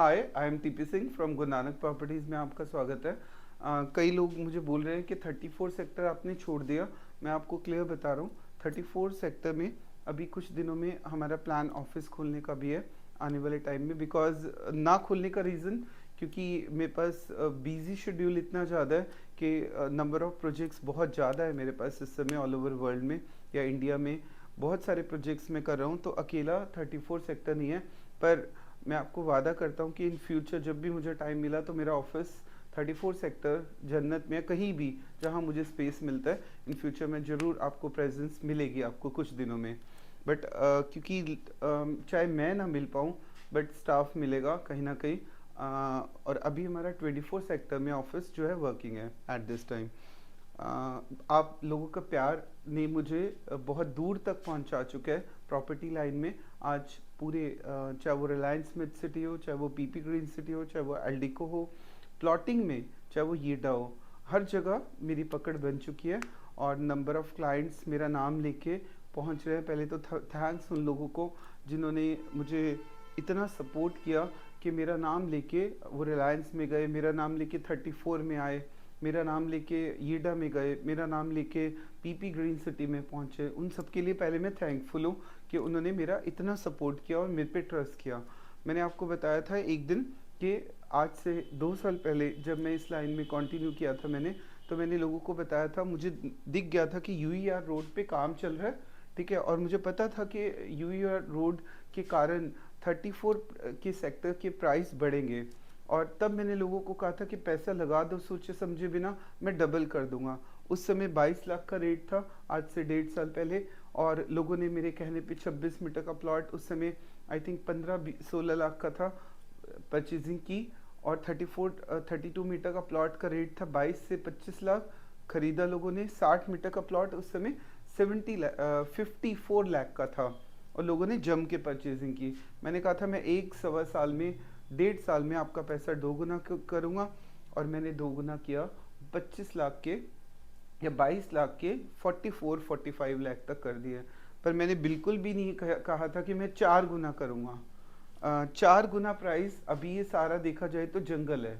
Hi, I am TP Singh from Guru Nanak properties में आपका स्वागत है। कई लोग मुझे बोल रहे हैं कि 34 सेक्टर आपने छोड़ दिया। मैं आपको क्लियर बता रहा हूँ, 34 सेक्टर में अभी कुछ दिनों में हमारा प्लान ऑफिस खोलने का भी है आने वाले टाइम में। बिकॉज ना खोलने का रीज़न, क्योंकि मेरे पास बिजी शेड्यूल इतना ज़्यादा है कि नंबर ऑफ़ प्रोजेक्ट्स बहुत ज़्यादा है मेरे पास इस समय ऑल ओवर वर्ल्ड में या इंडिया में। बहुत सारे प्रोजेक्ट्स मैं कर रहा हूँ, तो अकेला 34 सेक्टर नहीं है। पर मैं आपको वादा करता हूँ कि इन फ्यूचर जब भी मुझे टाइम मिला तो मेरा ऑफिस 34 सेक्टर जन्नत में, कहीं भी जहाँ मुझे स्पेस मिलता है, इन फ्यूचर में ज़रूर आपको प्रेजेंस मिलेगी आपको कुछ दिनों में। बट क्योंकि चाहे मैं ना मिल पाऊँ, बट स्टाफ मिलेगा कहीं ना कहीं। और अभी हमारा 24 सेक्टर में ऑफिस जो है वर्किंग है एट दिस टाइम। आप लोगों का प्यार ने मुझे बहुत दूर तक पहुंचा चुका है प्रॉपर्टी लाइन में। आज पूरे चाहे वो रिलायंस मिड सिटी हो, चाहे वो पीपी ग्रीन सिटी हो, चाहे वो एल्डिको हो, प्लॉटिंग में चाहे वो येडा हो, हर जगह मेरी पकड़ बन चुकी है। और नंबर ऑफ़ क्लाइंट्स मेरा नाम लेके पहुंच रहे हैं। पहले तो थैंक्स उन लोगों को जिन्होंने मुझे इतना सपोर्ट किया कि मेरा नाम लेके वो रिलायंस में गए, मेरा नाम लेके 34 में आए, मेरा नाम लेके येडा में गए, मेरा नाम लेके पीपी ग्रीन सिटी में पहुंचे। उन सब के लिए पहले मैं थैंकफुल हूँ कि उन्होंने मेरा इतना सपोर्ट किया और मेरे पे ट्रस्ट किया। मैंने आपको बताया था एक दिन कि आज से 2 साल पहले जब मैं इस लाइन में कंटिन्यू किया था तो मैंने लोगों को बताया था, मुझे दिख गया था कि यूईआर रोड पे काम चल रहा है, ठीक है। और मुझे पता था कि यूईआर रोड के कारण 34 के सेक्टर के प्राइस बढ़ेंगे। और तब मैंने लोगों को कहा था कि पैसा लगा दो सोचे समझे बिना, मैं डबल कर दूंगा। उस समय 22 लाख का रेट था, आज से 1.5 साल पहले। और लोगों ने मेरे कहने पे 26 मीटर का प्लॉट उस समय आई थिंक 15-16 लाख का था परचेजिंग की। और 32 मीटर का प्लॉट का रेट था 22 से 25 लाख। खरीदा लोगों ने। 60 मीटर का प्लॉट उस समय 54 लाख का था और लोगों ने जम के परचेजिंग की। मैंने कहा था मैं 1 सवा साल में 1.5 साल में आपका पैसा दोगुना करूँगा। और मैंने दोगुना किया, 25 लाख के या 22 लाख के 44-45 लाख तक कर दिए। पर मैंने बिल्कुल भी नहीं कहा था कि मैं 4 गुना करूँगा। 4 गुना प्राइस अभी ये सारा देखा जाए तो जंगल है।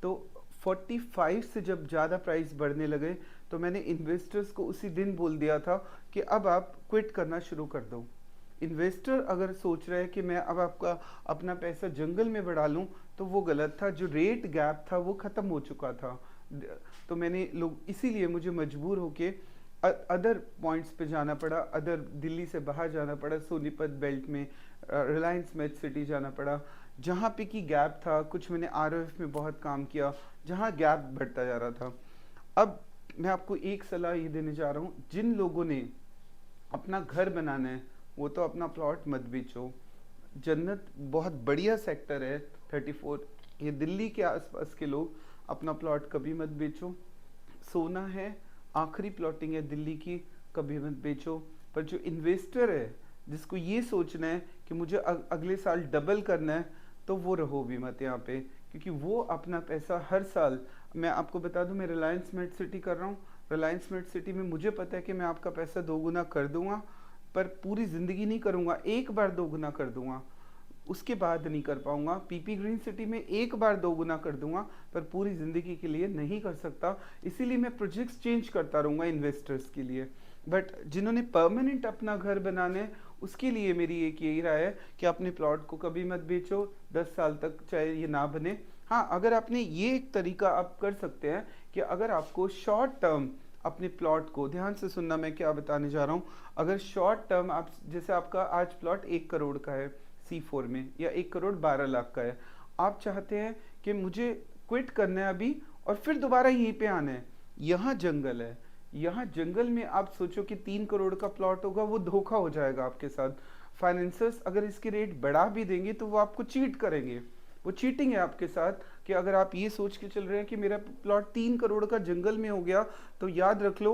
तो 45 से जब ज़्यादा प्राइस बढ़ने लगे तो मैंने इन्वेस्टर्स को उसी दिन बोल दिया था कि अब आप क्विट करना शुरू कर दो। इन्वेस्टर अगर सोच रहे हैं कि मैं अब आपका अपना पैसा जंगल में बढ़ा लूं, तो वो गलत था। जो रेट गैप था वो ख़त्म हो चुका था। तो मैंने लोग इसीलिए मुझे मजबूर होके अदर पॉइंट्स पे जाना पड़ा, अदर दिल्ली से बाहर जाना पड़ा, सोनीपत बेल्ट में रिलायंस मेड सिटी जाना पड़ा, जहाँ पे कि गैप था। कुछ मैंने आरओएफ में बहुत काम किया जहाँ गैप बढ़ता जा रहा था। अब मैं आपको एक सलाह ये देने जा रहा हूँ, जिन लोगों ने अपना घर बनाना है वो तो अपना प्लॉट मत बेचो। जन्नत बहुत बढ़िया सेक्टर है 34, ये दिल्ली के आसपास के लोग अपना प्लॉट कभी मत बेचो। सोना है, आखिरी प्लॉटिंग है दिल्ली की, कभी मत बेचो। पर जो इन्वेस्टर है जिसको ये सोचना है कि मुझे अगले साल डबल करना है, तो वो रहो भी मत यहाँ पे। क्योंकि वो अपना पैसा हर साल, मैं आपको बता दूं मैं रिलायंस मेड सिटी कर रहा हूँ। रिलायंस मेड सिटी में मुझे पता है कि मैं आपका पैसा दोगुना कर दूंगा, पर पूरी ज़िंदगी नहीं करूँगा, एक बार दोगुना कर दूंगा, उसके बाद नहीं कर पाऊंगा। पीपी ग्रीन सिटी में एक बार दोगुना कर दूंगा, पर पूरी ज़िंदगी के लिए नहीं कर सकता। इसीलिए मैं प्रोजेक्ट्स चेंज करता रहूँगा इन्वेस्टर्स के लिए। बट जिन्होंने परमानेंट अपना घर बनाने, उसके लिए मेरी एक यही राय है कि अपने प्लॉट को कभी मत बेचो 10 साल तक, चाहे ये ना बने। हाँ, अगर आपने ये एक तरीका आप कर सकते हैं कि अगर आपको शॉर्ट टर्म अपने प्लॉट को, ध्यान से सुनना मैं क्या बताने जा रहा हूँ। अगर शॉर्ट टर्म आप, जैसे आपका आज प्लॉट 1 करोड़ का है C4 में, या 1 करोड़ 12 लाख का है, आप चाहते हैं कि मुझे क्विट करना है अभी और फिर दोबारा यहीं पे आना है। यहाँ जंगल है, यहाँ जंगल में आप सोचो कि 3 करोड़ का प्लॉट होगा, वो धोखा हो जाएगा आपके साथ। फाइनेंसर्स अगर इसके रेट बढ़ा भी देंगे तो वो आपको चीट करेंगे। वो चीटिंग है आपके साथ कि अगर आप ये सोच के चल रहे हैं कि मेरा प्लॉट 3 करोड़ का जंगल में हो गया, तो याद रख लो।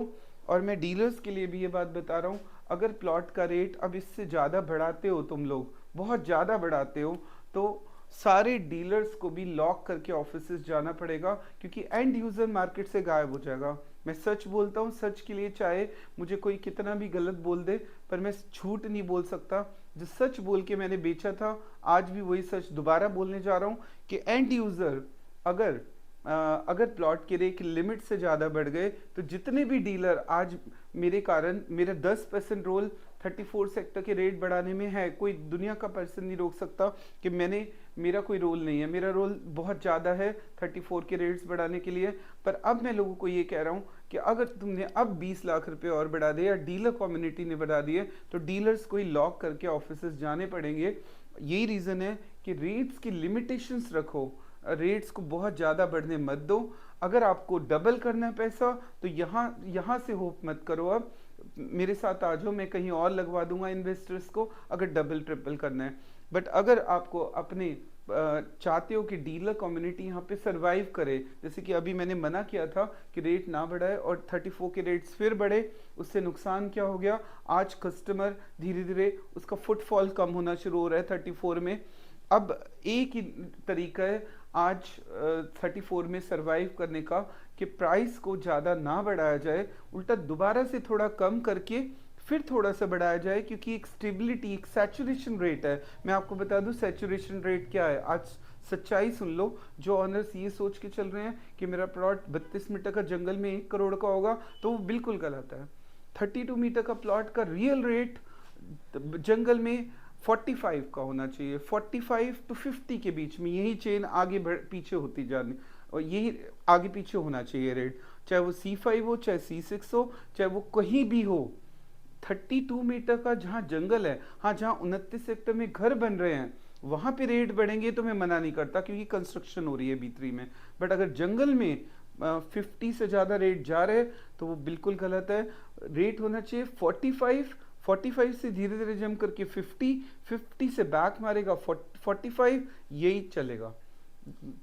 और मैं डीलर्स के लिए भी ये बात बता रहा हूँ, अगर प्लॉट का रेट अब इससे ज़्यादा बढ़ाते हो, तुम लोग बहुत ज़्यादा बढ़ाते हो, तो सारे डीलर्स को भी लॉक करके ऑफिसेस जाना पड़ेगा, क्योंकि एंड यूज़र मार्केट से गायब हो जाएगा। मैं सच बोलता हूँ, सच के लिए चाहे मुझे कोई कितना भी गलत बोल दे, पर मैं झूठ नहीं बोल सकता। जो सच बोल के मैंने बेचा था, आज भी वही सच दोबारा बोलने जा रहा हूँ कि एंड यूज़र अगर अगर प्लॉट के रेट लिमिट से ज़्यादा बढ़ गए, तो जितने भी डीलर आज मेरे कारण मेरा 10% रोल 34 सेक्टर के रेट बढ़ाने में है, कोई दुनिया का पर्सन नहीं रोक सकता कि मेरा कोई रोल नहीं है। मेरा रोल बहुत ज़्यादा है 34 के रेट्स बढ़ाने के लिए। पर अब मैं लोगों को ये कह रहा हूँ कि अगर तुमने अब 20 लाख रुपए और बढ़ा दिए, या डीलर कम्युनिटी ने बढ़ा दिए, तो डीलर्स को ही लॉक करके ऑफिस जाने पड़ेंगे। यही रीज़न है कि रेट्स की लिमिटेशंस रखो, रेट्स को बहुत ज़्यादा बढ़ने मत दो। अगर आपको डबल करना है पैसा, तो यहाँ यहाँ से होप मत करो। अब मेरे साथ आ जाओ, मैं कहीं और लगवा दूंगा इन्वेस्टर्स को अगर डबल ट्रिपल करना है। बट अगर आपको अपने चाहते हो कि डीलर कम्युनिटी यहाँ पे सरवाइव करे, जैसे कि अभी मैंने मना किया था कि रेट ना बढ़ाए और 34 के रेट्स फिर बढ़े, उससे नुकसान क्या हो गया, आज कस्टमर धीरे धीरे उसका फुटफॉल कम होना शुरू हो रहा है 34 में। अब एक ही तरीका है आज 34 में सरवाइव करने का, कि प्राइस को ज़्यादा ना बढ़ाया जाए, उल्टा दोबारा से थोड़ा कम करके फिर थोड़ा सा बढ़ाया जाए, क्योंकि एक स्टेबिलिटी, एक सैचुरेशन रेट है। मैं आपको बता दूं सैचुरेशन रेट क्या है। आज सच्चाई सुन लो, जो ऑनर्स ये सोच के चल रहे हैं कि मेरा प्लॉट 32 मीटर का जंगल में 1 करोड़ का होगा, तो वो बिल्कुल गलत है। 32 मीटर का प्लॉट का रियल रेट जंगल में 45 का होना चाहिए, 45 to 50 के बीच में, यही चेन आगे पीछे होती जानी, और यही आगे पीछे होना चाहिए रेट, चाहे वो C5 हो, चाहे C6 हो, चाहे वो कहीं भी हो। 32 मीटर का जहाँ जंगल है, हाँ जहाँ 29 सेक्टर में घर बन रहे हैं, वहाँ पे रेट बढ़ेंगे तो मैं मना नहीं करता, क्योंकि कंस्ट्रक्शन हो रही है B3 में। बट अगर जंगल में 50 से ज़्यादा रेट जा रहे हैं, तो वो बिल्कुल गलत है। रेट होना चाहिए 45 से धीरे धीरे जम करके 50 से बैक मारेगा 45, यही चलेगा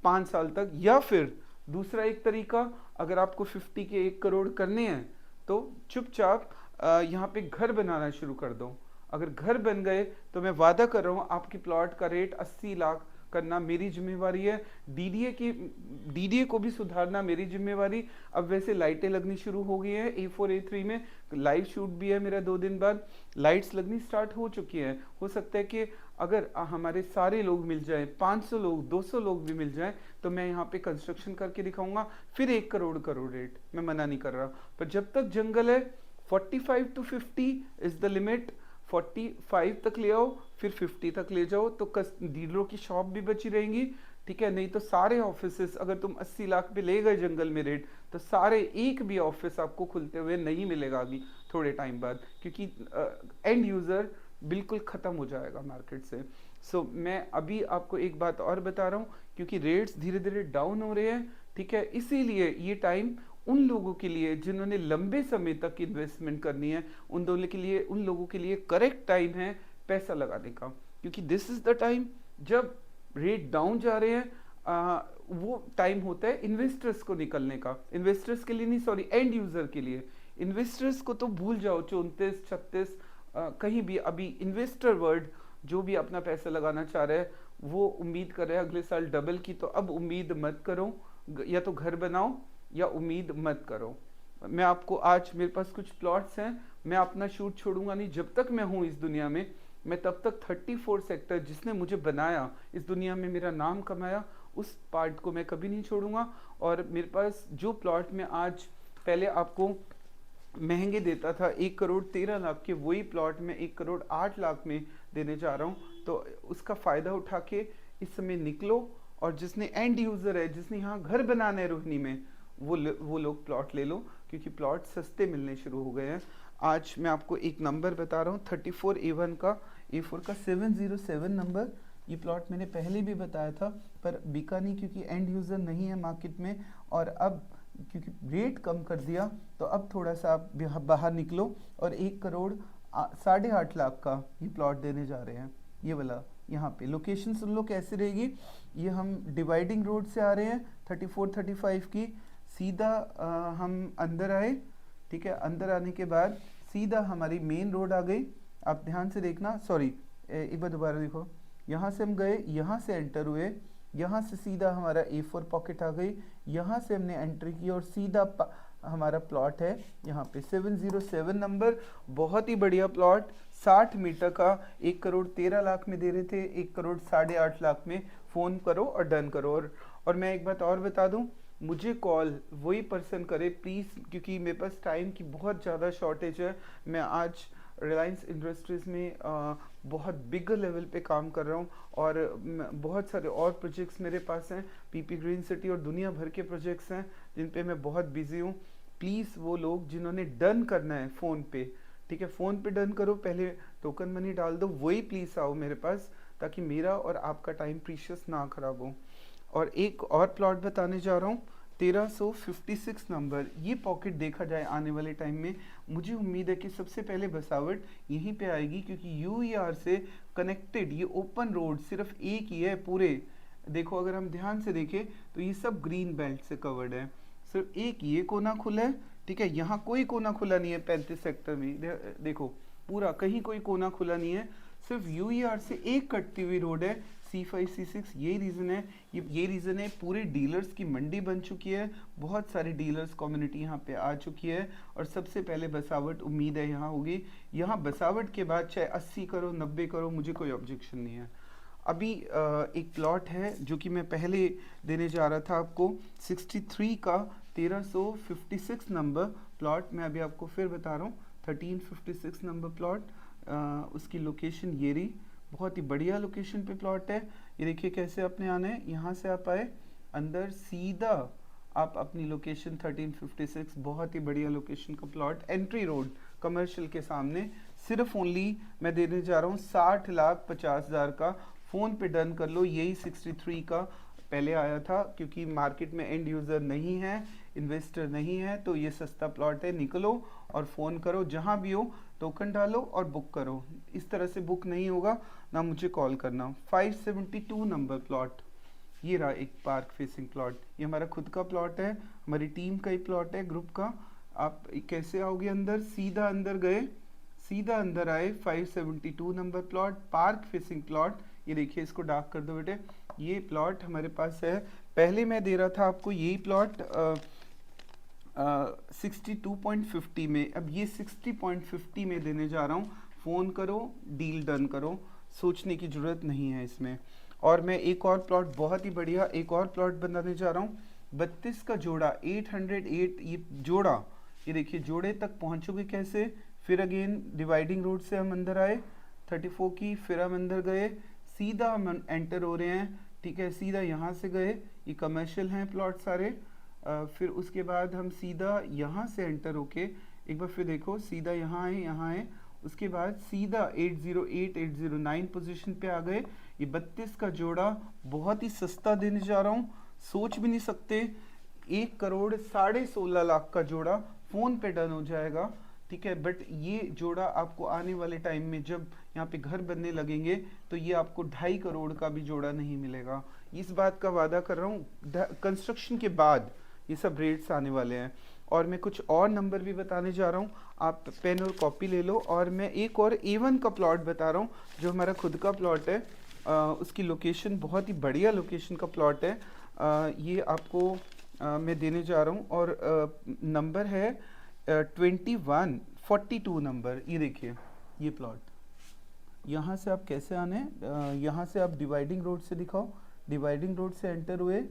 5 साल तक। या फिर दूसरा एक तरीका, अगर आपको 50 के 1 करोड़ करने हैं, तो चुपचाप यहाँ पे घर बनाना शुरू कर दो। अगर घर बन गए, तो मैं वादा कर रहा हूँ आपकी प्लॉट का रेट 80 लाख करना मेरी जिम्मेवारी है। डीडीए को भी सुधारना मेरी जिम्मेवारी। अब वैसे लाइटें लगनी शुरू हो गई हैं A4 A3 में, लाइव शूट भी है मेरा 2 दिन बाद, लाइट्स लगनी स्टार्ट हो चुकी हैं। हो सकता है कि अगर हमारे सारे लोग मिल जाएं, 500 लोग 200 लोग भी मिल जाएं, तो मैं यहाँ पे कंस्ट्रक्शन करके दिखाऊंगा फिर 1 करोड़ रेट, मैं मना नहीं कर रहा। पर जब तक जंगल है 45 to 50 इज द लिमिट। 45 तक ले आओ, फिर 50 तक ले जाओ, तो डीलरों की शॉप भी बची रहेंगी, ठीक है। नहीं तो सारे ऑफिसेस, अगर तुम 80 लाख पे ले गए जंगल में रेट, तो सारे एक भी ऑफिस आपको खुलते हुए नहीं मिलेगा अभी थोड़े टाइम बाद, क्योंकि एंड यूजर बिल्कुल खत्म हो जाएगा मार्केट से। सो मैं अभी आपको एक बात और बता रहा हूँ, क्योंकि रेट्स धीरे धीरे डाउन हो रहे हैं, ठीक है, इसीलिए ये टाइम उन लोगों के लिए जिन्होंने लंबे समय तक इन्वेस्टमेंट करनी है, उन लोगों के लिए करेक्ट टाइम है पैसा लगाने का, क्योंकि दिस इज द टाइम जब रेट डाउन जा रहे हैं। वो टाइम होता है इन्वेस्टर्स को निकलने का, इन्वेस्टर्स के लिए नहीं, सॉरी, एंड यूजर के लिए। इन्वेस्टर्स को तो भूल जाओ, 34 36 कहीं भी। अभी इन्वेस्टर वर्ड जो भी अपना पैसा लगाना चाह रहा है, वो उम्मीद कर रहे हैं अगले साल डबल की, तो अब उम्मीद मत करो, या तो घर बनाओ या उम्मीद मत करो। मैं आपको आज, मेरे पास कुछ प्लॉट्स हैं, मैं अपना शूट छोड़ूंगा नहीं जब तक मैं हूँ इस दुनिया में। मैं तब तक 34 सेक्टर जिसने मुझे बनाया, इस दुनिया में मेरा नाम कमाया, उस पार्ट को मैं कभी नहीं छोड़ूंगा। और मेरे पास जो प्लॉट में आज पहले आपको महंगे देता था 1 करोड़ 13 लाख के, वही प्लॉट में 1 करोड़ 8 लाख में देने जा रहा हूँ। तो उसका फ़ायदा उठा के इस समय निकलो, और जिसने एंड यूज़र है, जिसने यहाँ घर बनाना है रोहिणी में, वो लोग प्लॉट ले लो, क्योंकि प्लॉट सस्ते मिलने शुरू हो गए हैं। आज मैं आपको एक नंबर बता रहा हूँ 34A1 का, A4 का 707 नंबर। ये प्लॉट मैंने पहले भी बताया था, पर बिका नहीं क्योंकि एंड यूज़र नहीं है मार्केट में। और अब क्योंकि रेट कम कर दिया, तो अब थोड़ा सा आप बाहर निकलो, और 1 करोड़ 8.5 लाख का ये प्लॉट देने जा रहे हैं। ये वाला यहाँ पे लोकेशन सुन लो कैसे रहेगी। ये हम डिवाइडिंग रोड से आ रहे हैं 34-35 की, सीधा हम अंदर आए, ठीक है। अंदर आने के बाद सीधा हमारी मेन रोड आ गई। आप ध्यान से देखना, सॉरी एक बार दोबारा देखो, यहाँ से हम गए, यहाँ से एंटर हुए, यहाँ से सीधा हमारा A4 पॉकेट आ गई, यहाँ से हमने एंट्री की और सीधा हमारा प्लॉट है यहाँ पे 707 नंबर, बहुत ही बढ़िया प्लॉट, 60 मीटर का, 1 करोड़ 13 लाख में दे रहे थे, 1 करोड़ 8.5 लाख में। फ़ोन करो और डन करो। और मैं एक बात और बता दूं, मुझे कॉल वही पर्सन करे प्लीज़, क्योंकि मेरे पास टाइम की बहुत ज़्यादा शॉर्टेज है। मैं आज रिलायंस इंडस्ट्रीज़ में बहुत बिग लेवल पे काम कर रहा हूँ, और बहुत सारे और प्रोजेक्ट्स मेरे पास हैं, पीपी ग्रीन सिटी और दुनिया भर के प्रोजेक्ट्स हैं जिन पे मैं बहुत बिजी हूँ। प्लीज़ वो लोग जिन्होंने डन करना है फ़ोन पे, ठीक है, फ़ोन पे डन करो, पहले टोकन मनी डाल दो, वही प्लीज़ आओ मेरे पास, ताकि मेरा और आपका टाइम प्रीशियस ना खराब हो। और एक और प्लॉट बताने जा रहा हूँ, 1356 नंबर। ये पॉकेट देखा जाए आने वाले टाइम में, मुझे उम्मीद है कि सबसे पहले बसावट यहीं पे आएगी, क्योंकि यूईआर से कनेक्टेड ये ओपन रोड सिर्फ एक ही है पूरे। देखो अगर हम ध्यान से देखें तो ये सब ग्रीन बेल्ट से कवर्ड है, सिर्फ एक ये कोना खुला है, ठीक है, यहाँ कोई कोना खुला नहीं है 35 सेक्टर में, देखो पूरा कहीं कोई कोना खुला नहीं है, सिर्फ यूईआर से एक कटती हुई रोड है, C5 C6। यही रीज़न है, ये रीज़न है, पूरे डीलर्स की मंडी बन चुकी है, बहुत सारी डीलर्स कम्युनिटी यहाँ पे आ चुकी है, और सबसे पहले बसावट उम्मीद है यहाँ होगी। यहाँ बसावट के बाद चाहे 80 करो 90 करो, मुझे कोई ऑब्जेक्शन नहीं है। अभी एक प्लॉट है जो कि मैं पहले देने जा रहा था आपको, 63 का 1356 नंबर प्लॉट, मैं अभी आपको फिर बता रहा हूँ, 1356 नंबर प्लॉट। उसकी लोकेशन ये रही, बहुत ही बढ़िया लोकेशन पे प्लॉट है। ये देखिए कैसे आपने आना है, यहाँ से आप आए अंदर सीधा आप अपनी लोकेशन 1356, बहुत ही बढ़िया लोकेशन का प्लॉट, एंट्री रोड कमर्शियल के सामने। सिर्फ ओनली मैं देने जा रहा हूँ 60,50,000 का, फ़ोन पे डन कर लो। यही 63 का पहले आया था, क्योंकि मार्केट में एंड यूज़र नहीं है, इन्वेस्टर नहीं है, तो ये सस्ता प्लॉट है। निकलो और फ़ोन करो, जहाँ भी हो टोकन डालो और बुक करो। इस तरह से बुक नहीं होगा ना, मुझे कॉल करना। 572 नंबर प्लॉट, ये रहा एक पार्क फेसिंग प्लॉट, ये हमारा खुद का प्लॉट है, हमारी टीम का ही प्लॉट है, ग्रुप का। आप कैसे आओगे अंदर, सीधा अंदर गए, सीधा अंदर आए, 572 number plot, park facing plot. ये देखिए, इसको डार्क कर दो बेटे, ये प्लॉट हमारे पास है। पहले मैं दे रहा था आपको यही प्लॉट 62.50 में, अब ये 60.50 में देने जा रहा हूँ। फ़ोन करो, डील डन करो, सोचने की ज़रूरत नहीं है इसमें। और मैं एक और प्लॉट, बहुत ही बढ़िया एक और प्लॉट बनाने जा रहा हूँ, 32 का जोड़ा, 808, ये जोड़ा, ये देखिए जोड़े तक पहुँचोगे कैसे। फिर अगेन डिवाइडिंग रोड से हम अंदर आए 34 की, फिर हम अंदर गए, सीधा हम एंटर हो रहे हैं, ठीक है, सीधा यहाँ से गए, ये कमर्शियल हैं प्लॉट सारे। फिर उसके बाद हम सीधा यहाँ से एंटर होके, एक बार फिर देखो, सीधा यहाँ आए, यहाँ आए, उसके बाद सीधा 808 809 पोजीशन पे आ गए। ये 32 का जोड़ा बहुत ही सस्ता देने जा रहा हूँ, सोच भी नहीं सकते, 1 करोड़ 16.5 लाख का जोड़ा फ़ोन पे डन हो जाएगा, ठीक है। बट ये जोड़ा आपको आने वाले टाइम में जब यहाँ पे घर बनने लगेंगे तो ये आपको 2.5 करोड़ का भी जोड़ा नहीं मिलेगा, इस बात का वादा कर रहा हूँ। कंस्ट्रक्शन के बाद ये सब रेट्स आने वाले हैं। और मैं कुछ और नंबर भी बताने जा रहा हूँ, आप पेन और कॉपी ले लो। और मैं एक और A1 का प्लॉट बता रहा हूँ जो हमारा खुद का प्लॉट है, उसकी लोकेशन बहुत ही बढ़िया लोकेशन का प्लॉट है। ये आपको मैं देने जा रहा हूँ, और नंबर है 2142 नंबर। ये देखिए ये प्लॉट, यहाँ से आप कैसे आने, यहाँ से आप डिवाइडिंग रोड से दिखाओ, डिवाइडिंग रोड से एंटर हुए,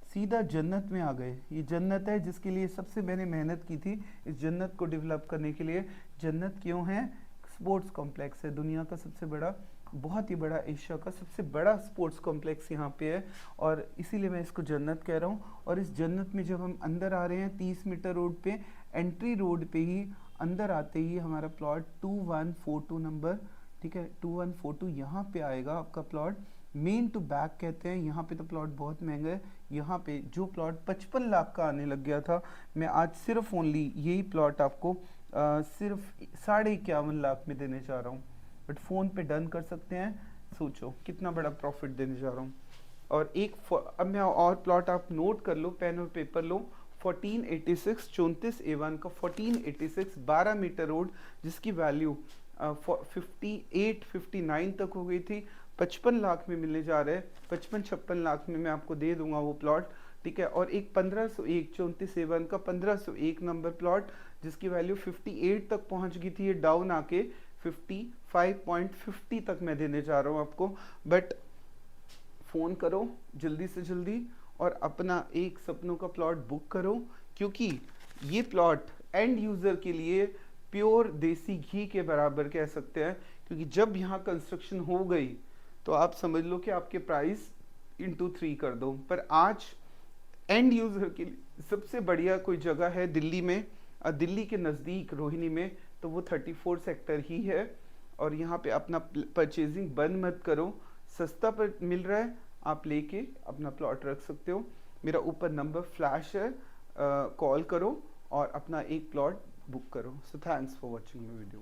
सीधा जन्नत में आ गए। ये जन्नत है जिसके लिए सबसे मैंने मेहनत की थी, इस जन्नत को डेवलप करने के लिए। जन्नत क्यों है, स्पोर्ट्स कॉम्प्लेक्स है, दुनिया का सबसे बड़ा, बहुत ही बड़ा, एशिया का सबसे बड़ा स्पोर्ट्स कॉम्प्लेक्स यहाँ पे है, और इसीलिए मैं इसको जन्नत कह रहा हूँ। और इस जन्नत में जब हम अंदर आ रहे हैं 30 मीटर रोड पे, एंट्री रोड पे ही अंदर आते ही हमारा प्लॉट 2142 नंबर, ठीक है, 2142 यहाँ पे आएगा आपका प्लॉट। मेन टू बैक कहते हैं, यहाँ पे तो प्लॉट बहुत महंगा है। यहाँ पे जो प्लॉट 55 लाख का आने लग गया था, मैं आज सिर्फ ओनली यही प्लॉट आपको सिर्फ 51.5 लाख में देने जा रहा हूँ। बट फ़ोन पे डन कर सकते हैं, सोचो कितना बड़ा प्रॉफिट देने जा रहा हूँ। और अब मैं और प्लॉट आप नोट कर लो, पेन और पेपर लो, 1486 34 A1 का 1486 12 मीटर रोड, जिसकी वैल्यू 58-59 तक हो गई थी, 55 लाख में मिलने जा रहे हैं। 55-56 लाख में मैं आपको दे दूंगा वो प्लॉट, ठीक है। और एक 1501 34A1 का 1501 नंबर प्लॉट जिसकी वैल्यू 58 तक पहुंच गई थी, ये डाउन आके 55.50 तक मैं देने जा रहा हूँ आपको। बट फ़ोन करो जल्दी से जल्दी और अपना एक सपनों का प्लॉट बुक करो, क्योंकि ये प्लॉट एंड यूज़र के लिए प्योर देसी घी के बराबर कह सकते हैं। क्योंकि जब यहाँ कंस्ट्रक्शन हो गई तो आप समझ लो कि आपके प्राइस इंटू 3 कर दो। पर आज एंड यूज़र के लिए सबसे बढ़िया कोई जगह है दिल्ली में, दिल्ली के नज़दीक रोहिणी में, तो वो 34 सेक्टर ही है। और यहाँ पे अपना परचेजिंग बंद मत करो, सस्ता पर मिल रहा है, आप लेके अपना प्लॉट रख सकते हो। मेरा ऊपर नंबर फ्लैश है, कॉल करो और अपना एक प्लॉट बुक करो। So thanks for watching my video.